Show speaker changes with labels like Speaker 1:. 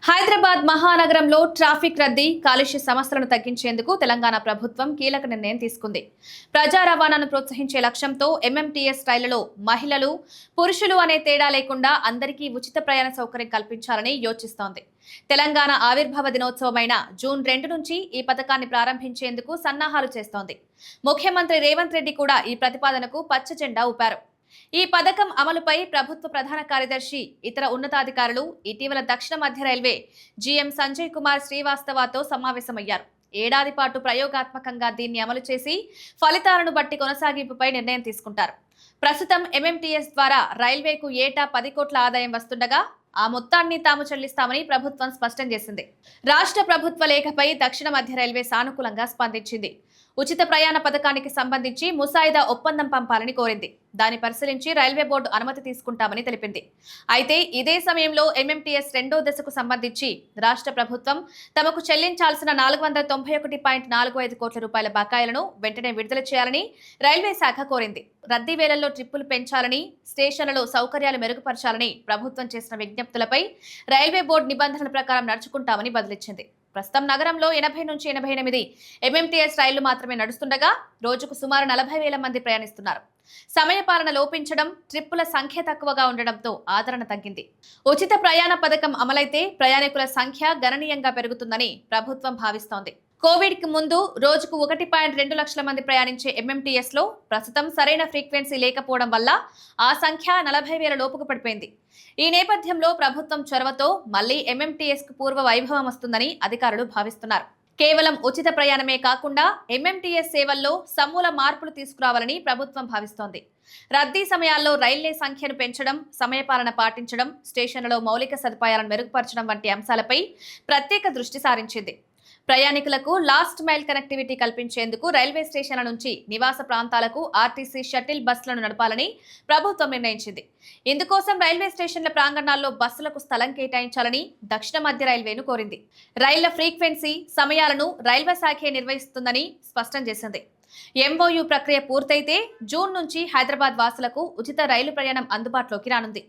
Speaker 1: హైదరాబాద్ మహానగరంలో ట్రాఫిక్ రద్దీ, కాలుష్య సమస్యలను తగ్గించేందుకు తెలంగాణ ప్రభుత్వం కీలక నిర్ణయం తీసుకుంది. ప్రజా రవాణాను ప్రోత్సహించే లక్ష్యంతో ఎంఎంటీఎస్ రైళ్లలో మహిళలు, పురుషులు అనే తేడా లేకుండా అందరికీ ఉచిత ప్రయాణ సౌకర్యం కల్పించాలని యోచిస్తోంది. తెలంగాణ ఆవిర్భావ దినోత్సవమైన జూన్ 2 నుంచి ఈ పథకాన్ని ప్రారంభించేందుకు సన్నాహాలు చేస్తోంది. ముఖ్యమంత్రి రేవంత్ రెడ్డి కూడా ఈ ప్రతిపాదనకు పచ్చ జెండా ఊపారు. ఈ పథకం అమలుపై ప్రభుత్వ ప్రధాన కార్యదర్శి, ఇతర ఉన్నతాధికారులు ఇటీవల దక్షిణ మధ్య రైల్వే జీఎం సంజయ్ కుమార్ శ్రీవాస్తవతో సమావేశమయ్యారు. ఏడాది పాటు ప్రయోగాత్మకంగా దీన్ని అమలు చేసి ఫలితాలను బట్టి కొనసాగింపుపై నిర్ణయం తీసుకుంటారు. ప్రస్తుతం ఎంఎంటీఎస్ ద్వారా రైల్వేకు ఏటా 10 కోట్ల ఆదాయం వస్తుండగా ఆ మొత్తాన్ని తాము చెల్లిస్తామని ప్రభుత్వం స్పష్టం చేసింది. రాష్ట్ర ప్రభుత్వ లేఖపై దక్షిణ మధ్య రైల్వే సానుకూలంగా స్పందించింది. ఉచిత ప్రయాణ పథకానికి సంబంధించి ముసాయిదా ఒప్పందం పంపాలని కోరింది. దాన్ని పరిశీలించి రైల్వే బోర్డు అనుమతి తీసుకుంటామని తెలిపింది. అయితే ఇదే సమయంలో ఎంఎంటీఎస్ 2వ దశకు సంబంధించి రాష్ట్ర ప్రభుత్వం తమకు చెల్లించాల్సిన 491.45 కోట్ల రూపాయల బకాయిలను వెంటనే విడుదల చేయాలని రైల్వే శాఖ కోరింది. రద్దీ వేళల్లో ట్రిప్పులు పెంచాలని, స్టేషన్లలో సౌకర్యాలు మెరుగుపరచాలని ప్రభుత్వం చేసిన విజ్ఞప్తులపై రైల్వే బోర్డు నిబంధనల ప్రకారం నడుచుకుంటామని బదిలిచ్చింది. ప్రస్తుతం నగరంలో 80 నుంచి 88 ఎంఎంటీఎస్ రైళ్లు మాత్రమే నడుస్తుండగా రోజుకు సుమారు 40,000 మంది ప్రయాణిస్తున్నారు. సమయపాలన లోపించడం, ట్రిప్పుల సంఖ్య తక్కువగా ఉండడంతో ఆదరణ తగ్గింది. ఉచిత ప్రయాణ పథకం అమలైతే ప్రయాణికుల సంఖ్య గణనీయంగా పెరుగుతుందని ప్రభుత్వం భావిస్తోంది. కోవిడ్ కి ముందు రోజుకు 1.2 లక్షల మంది ప్రయాణించే ఎంఎంటీఎస్ లో ప్రస్తుతం సరైన ఫ్రీక్వెన్సీ లేకపోవడం వల్ల ఆ సంఖ్య 40,000 లోపుకు పడిపోయింది. ఈ నేపథ్యంలో ప్రభుత్వం చొరవతో మళ్లీ ఎంఎంటీఎస్ కు పూర్వ వైభవం వస్తుందని అధికారులు భావిస్తున్నారు. కేవలం ఉచిత ప్రయాణమే కాకుండా ఎంఎంటీఎస్ సేవల్లో సమూల మార్పులు తీసుకురావాలని ప్రభుత్వం భావిస్తోంది. రద్దీ సమయాల్లో రైళ్లే సంఖ్యను పెంచడం, సమయపాలన పాటించడం, స్టేషన్లలో మౌలిక సదుపాయాలను మెరుగుపరచడం వంటి అంశాలపై ప్రత్యేక దృష్టి సారించింది. ప్రయాణికులకు లాస్ట్ మైల్ కనెక్టివిటీ కల్పించేందుకు రైల్వే స్టేషన్ల నుంచి నివాస ప్రాంతాలకు ఆర్టీసీ షటిల్ బస్సులను నడపాలని ప్రభుత్వం నిర్ణయించింది. ఇందుకోసం రైల్వే స్టేషన్ల ప్రాంగణాల్లో బస్సులకు స్థలం కేటాయించాలని దక్షిణ మధ్య రైల్వేను కోరింది. రైళ్ల ఫ్రీక్వెన్సీ, సమయాలను రైల్వే శాఖే నిర్వహిస్తుందని స్పష్టం చేసింది. ఎంఓయూ ప్రక్రియ పూర్తయితే జూన్ నుంచి హైదరాబాద్ వాసులకు ఉచిత రైలు ప్రయాణం అందుబాటులోకి రానుంది.